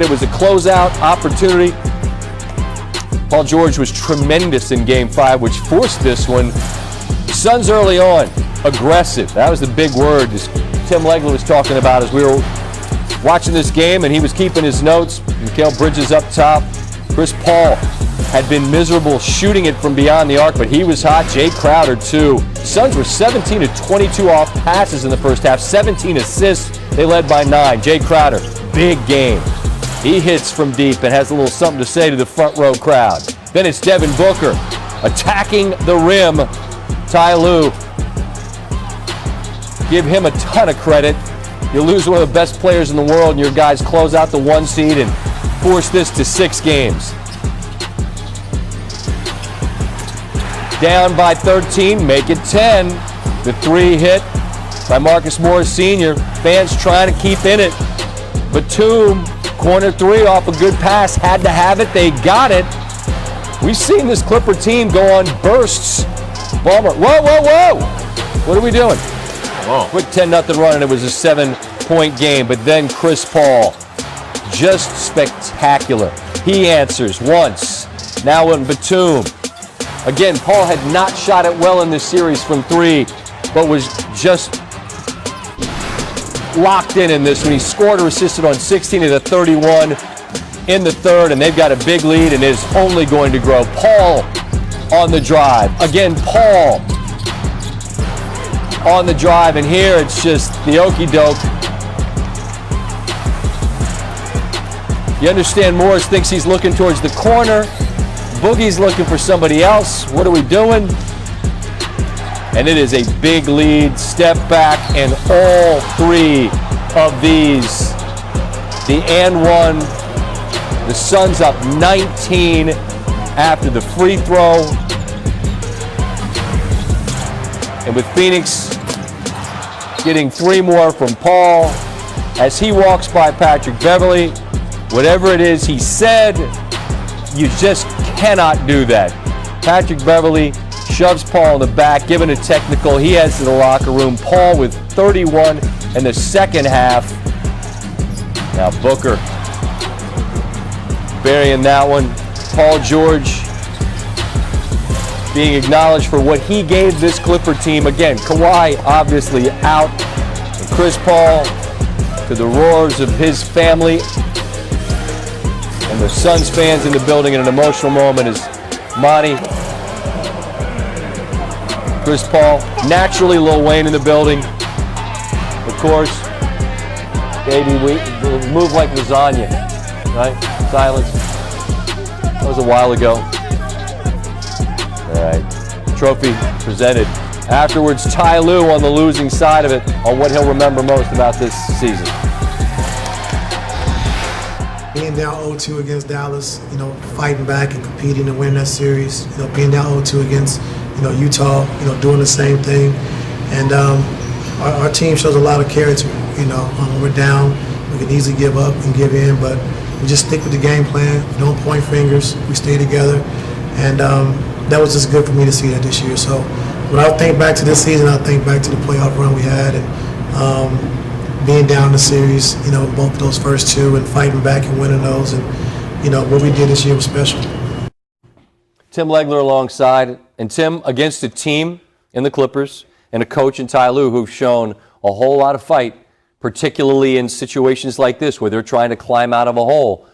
It was a closeout opportunity. Paul George was tremendous in Game 5, which forced this one. Suns early on, aggressive. That was the big word Tim Legler was talking about as we were watching this game, and he was keeping his notes. Mikal Bridges up top. Chris Paul had been miserable shooting it from beyond the arc, but he was hot. Jay Crowder, too. Suns were 17 of 22 off passes in the first half, 17 assists. They led by 9. Jay Crowder, big game. He hits from deep and has a little something to say to the front row crowd. Then it's Devin Booker attacking the rim. Ty Lue, give him a ton of credit. You lose one of the best players in the world and your guys close out the 1 seed and force this to 6 games. Down by 13, make it 10. The 3 hit by Marcus Morris Sr. Fans trying to keep in it. Batum, corner 3 off a good pass, had to have it, they got it. We've seen this Clipper team go on bursts. Ballmer, whoa. What are we doing? Whoa. Quick 10-0 run, and it was a 7-point game. But then Chris Paul, just spectacular. He answers once. Now in Batum. Again, Paul had not shot it well in this series from 3, but was just locked in this one. He scored or assisted on 16 of the 31 in the third, and they've got a big lead, and it is only going to grow. Paul on the drive. Again, Paul on the drive, and here it's just the okey doke. You understand Morris thinks he's looking towards the corner. Boogie's looking for somebody else. What are we doing? And it is a big lead, step back, and all 3 of these, the and one, the Suns up 19 after the free throw. And with Phoenix getting 3 more from Paul, as he walks by Patrick Beverley, whatever it is he said, you just cannot do that. Patrick Beverley shoves Paul in the back, given a technical. He heads to the locker room. Paul with 31 in the second half. Now Booker burying that one. Paul George being acknowledged for what he gave this Clipper team. Again, Kawhi obviously out. And Chris Paul, to the roars of his family and the Suns fans in the building in an emotional moment, as Monty, Chris Paul, naturally Lil Wayne in the building. Of course, baby, we move like lasagna, right? Silence. That was a while ago. All right, trophy presented. Afterwards, Ty Lue on the losing side of it on what he'll remember most about this season. Being down 0-2 against Dallas, fighting back and competing and winning that series. Being down 0-2 against, Utah, doing the same thing. And our team shows a lot of character. When we're down, we can easily give up and give in, but we just stick with the game plan. We don't point fingers. We stay together. And that was just good for me to see that this year. So when I think back to this season, I think back to the playoff run we had, and being down the series, both those first 2 and fighting back and winning those. And, what we did this year was special. Tim Legler alongside, and Tim against a team in the Clippers and a coach in Ty Lue who've shown a whole lot of fight, particularly in situations like this where they're trying to climb out of a hole.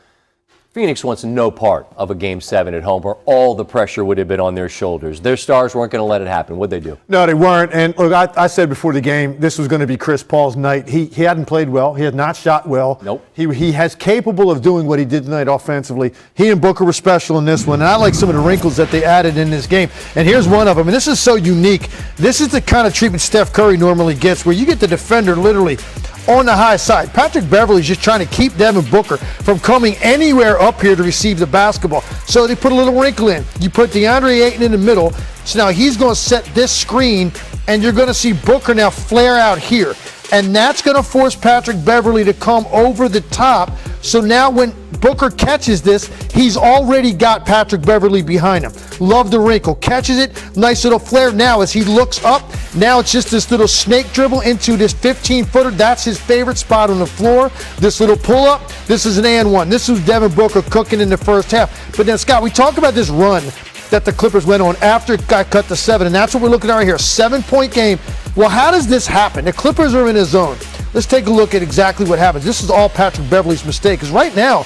Phoenix wants no part of a Game 7 at home where all the pressure would have been on their shoulders. Their stars weren't going to let it happen. What'd they do? No, they weren't. And look, I said before the game, this was going to be Chris Paul's night. He hadn't played well. He had not shot well. Nope. He has capable of doing what he did tonight offensively. He and Booker were special in this one. And I like some of the wrinkles that they added in this game. And here's one of them. And this is so unique. This is the kind of treatment Steph Curry normally gets, where you get the defender literally on the high side. Patrick Beverley's just trying to keep Devin Booker from coming anywhere up here to receive the basketball. So they put a little wrinkle in. You put DeAndre Ayton in the middle. So now he's going to set this screen, and you're going to see Booker now flare out here. And that's going to force Patrick Beverley to come over the top So now when Booker catches this, he's already got Patrick Beverley behind him. Love the wrinkle. Catches it. Nice little flare. Now as he looks up, now it's just this little snake dribble into this 15-footer. That's his favorite spot on the floor. This little pull-up. This is an and one. This was Devin Booker cooking in the first half. But then, Scott, we talk about this run that the Clippers went on after it got cut to 7, and that's what we're looking at right here. 7-point game. Well, how does this happen? The Clippers are in a zone. Let's take a look at exactly what happens. This is all Patrick Beverley's mistake, because right now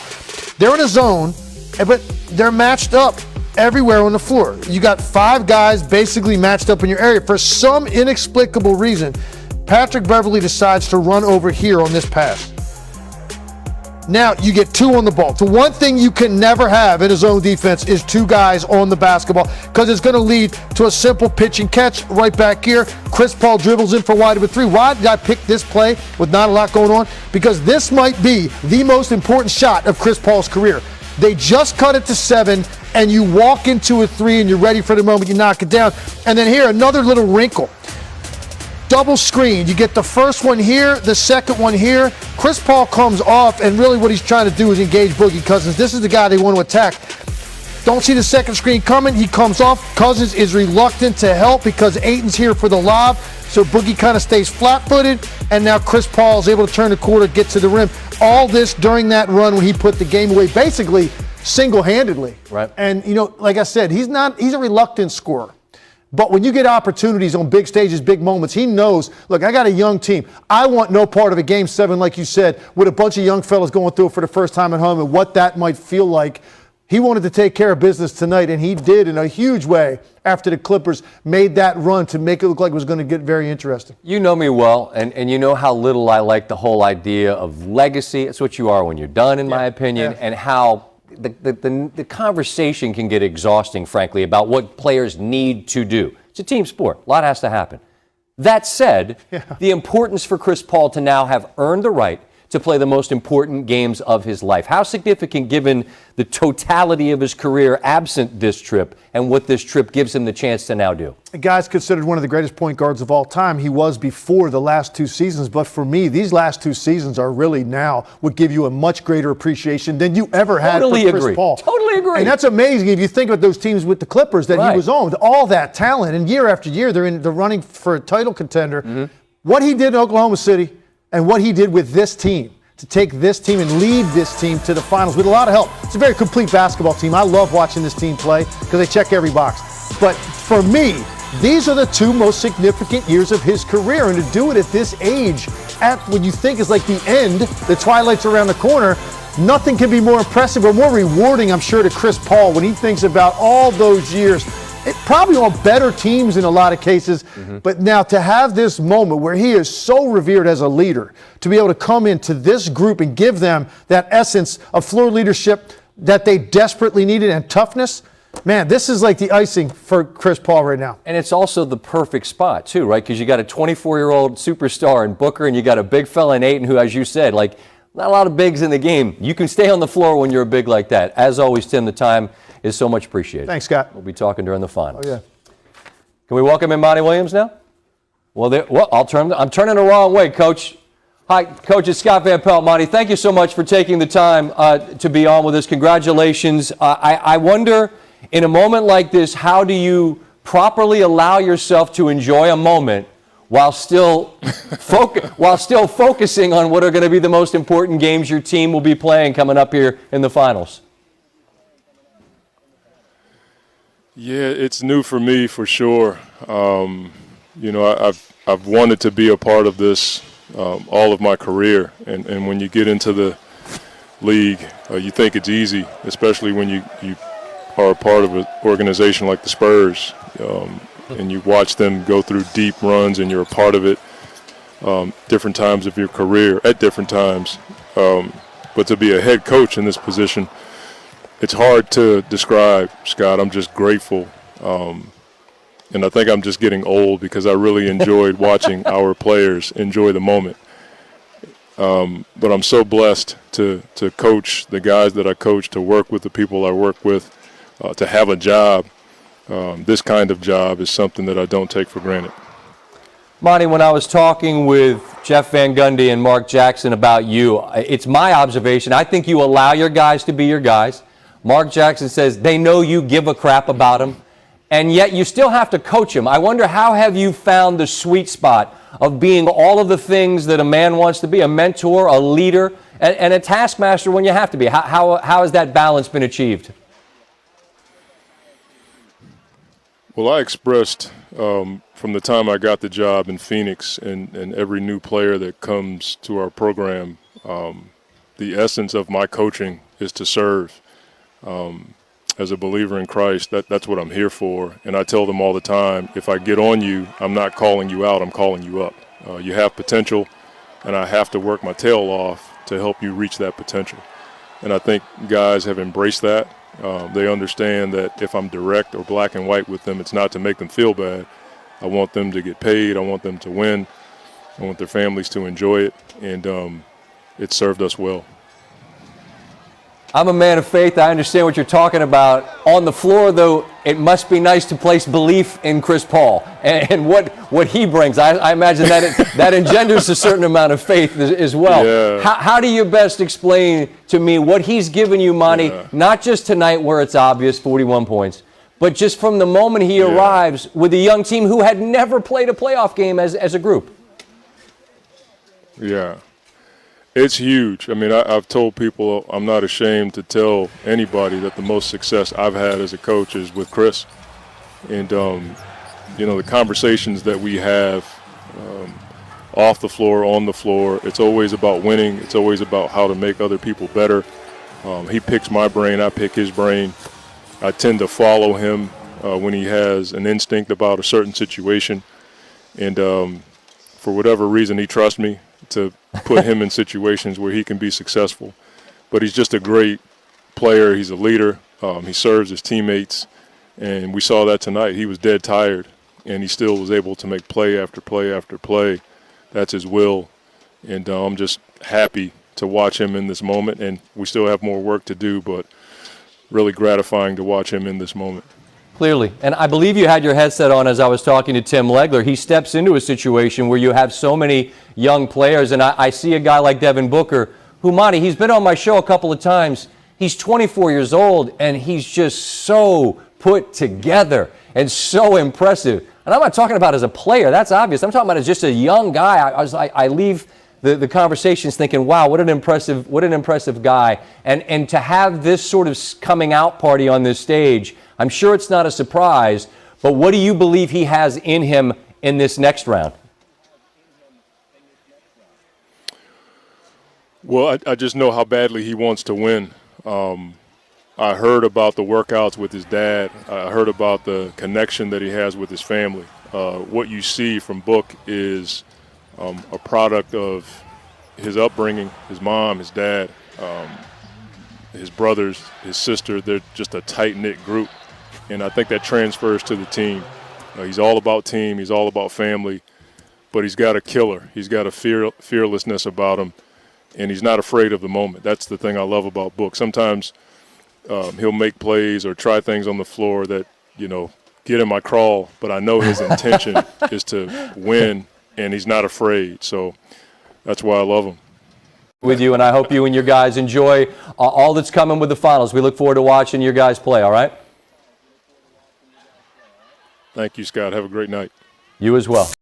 they're in a zone, but they're matched up everywhere on the floor. You got 5 guys basically matched up in your area. For some inexplicable reason, Patrick Beverley decides to run over here on this pass. Now you get 2 on the ball. The one thing you can never have in a zone defense is 2 guys on the basketball, because it's going to lead to a simple pitch and catch right back here. Chris Paul dribbles in for wide with 3. Why did I pick this play with not a lot going on? Because this might be the most important shot of Chris Paul's career. They just cut it to 7, and you walk into a 3, and you're ready for the moment you knock it down. And then here, another little wrinkle. Double screen. You get the first one here, the second one here. Chris Paul comes off, and really what he's trying to do is engage Boogie Cousins. This is the guy they want to attack. Don't see the second screen coming. He comes off. Cousins is reluctant to help because Ayton's here for the lob. So Boogie kind of stays flat-footed, and now Chris Paul is able to turn the corner, get to the rim. All this during that run when he put the game away basically single-handedly. Right. And, you know, like I said, he's a reluctant scorer. But when you get opportunities on big stages, big moments, he knows, look, I got a young team. I want no part of a Game 7, like you said, with a bunch of young fellas going through it for the first time at home and what that might feel like. He wanted to take care of business tonight, and he did in a huge way after the Clippers made that run to make it look like it was going to get very interesting. You know me well, and you know how little I like the whole idea of legacy. It's what you are when you're done, in my opinion, and how the conversation can get exhausting, frankly, about what players need to do. It's a team sport. A lot has to happen. That said, the importance for Chris Paul to now have earned the right to play the most important games of his life. How significant, given the totality of his career absent this trip and what this trip gives him the chance to now do? The guy's considered one of the greatest point guards of all time. He was before the last 2 seasons, but for me, these last 2 seasons are really now would give you a much gregreater appreciation than you ever had for Chris Paul. Totally agree. And that's amazing if you think about those teams with the Clippers that he was on, all that talent, and year after year they're in the running for a title contender. What he did in Oklahoma City and what he did with this team, to take this team and lead this team to the finals with a lot of help. It's a very complete basketball team. I love watching this team play because they check every box. But for me, these are the 2 most significant years of his career, and to do it at this age, at what you think is like the end, the twilight's around the corner, nothing can be more impressive or more rewarding, I'm sure, to Chris Paul when he thinks about all those years. It probably on better teams in a lot of cases, but now to have this moment where he is so revered as a leader, to be able to come into this group and give them that essence of floor leadership that they desperately needed and toughness, man, this is like the icing for Chris Paul right now. And it's also the perfect spot, too, right? Because you got a 24-year-old superstar in Booker, and you got a big fella in Ayton who, as you said, like, not a lot of bigs in the game. You can stay on the floor when you're a big like that. As always, Tim, the time is so much appreciated. Thanks, Scott. We'll be talking during the finals. Oh, yeah. Can we welcome in Monty Williams now? Well, I'm turning the wrong way, Coach. Hi, Coach. It's Scott Van Pelt. Monty, thank you so much for taking the time to be on with us. Congratulations. I wonder, in a moment like this, how do you properly allow yourself to enjoy a moment while still focusing on what are going to be the most important games your team will be playing coming up here in the finals? Yeah, it's new for me for sure. You know, I've wanted to be a part of this all of my career, and when you get into the league, you think it's easy, especially when you are a part of an organization like the Spurs, and you watch them go through deep runs, and you're a part of it different times of your career at different times. But to be a head coach in this position, it's hard to describe, Scott. I'm just grateful. And I think I'm just getting old because I really enjoyed watching our players enjoy the moment. But I'm so blessed to coach the guys that I coach, to work with the people I work with, to have a job. This kind of job is something that I don't take for granted. Monty, when I was talking with Jeff Van Gundy and Mark Jackson about you, it's my observation. I think you allow your guys to be your guys. Mark Jackson says they know you give a crap about them, and yet you still have to coach them. I wonder, how have you found the sweet spot of being all of the things that a man wants to be, a mentor, a leader, and a taskmaster when you have to be? How has that balance been achieved? Well, I expressed from the time I got the job in Phoenix and every new player that comes to our program, the essence of my coaching is to serve. As a believer in Christ, that's what I'm here for. And I tell them all the time, if I get on you, I'm not calling you out, I'm calling you up. You have potential, and I have to work my tail off to help you reach that potential. And I think guys have embraced that. They understand that if I'm direct or black and white with them, it's not to make them feel bad. I want them to get paid. I want them to win. I want their families to enjoy it. And it served us well. I'm a man of faith. I understand what you're talking about. On the floor, though, it must be nice to place belief in Chris Paul and what he brings. I imagine that engenders a certain amount of faith as well. Yeah. How do you best explain to me what he's given you, Monty, not just tonight where it's obvious, 41 points, but just from the moment he arrives with a young team who had never played a playoff game as a group? Yeah. It's huge. I mean, I've told people I'm not ashamed to tell anybody that the most success I've had as a coach is with Chris. And, the conversations that we have off the floor, on the floor, it's always about winning. It's always about how to make other people better. He picks my brain. I pick his brain. I tend to follow him when he has an instinct about a certain situation. And for whatever reason, he trusts me to put him in situations where he can be successful. But he's just a great player. He's a leader. He serves his teammates. And we saw that tonight. He was dead tired, and he still was able to make play after play after play. That's his will. And I'm just happy to watch him in this moment. And we still have more work to do, but really gratifying to watch him in this moment. Clearly. And I believe you had your headset on as I was talking to Tim Legler. He steps into a situation where you have so many young players, and I see a guy like Devin Booker, who, Monty, he's been on my show a couple of times. He's 24 years old, and he's just so put together and so impressive. And I'm not talking about as a player. That's obvious. I'm talking about as just a young guy. I leave the conversations thinking, wow, what an impressive guy. And to have this sort of coming out party on this stage, I'm sure it's not a surprise, but what do you believe he has in him in this next round? Well, I just know how badly he wants to win. I heard about the workouts with his dad. I heard about the connection that he has with his family. What you see from Book is a product of his upbringing, his mom, his dad, his brothers, his sister. They're just a tight-knit group. And I think that transfers to the team. He's all about team. He's all about family. But he's got a killer. He's got a fearlessness about him. And he's not afraid of the moment. That's the thing I love about Book. Sometimes he'll make plays or try things on the floor that, get in my crawl. But I know his intention is to win, and he's not afraid. So that's why I love him. With you, and I hope you and your guys enjoy all that's coming with the finals. We look forward to watching your guys play, all right? Thank you, Scott. Have a great night. You as well.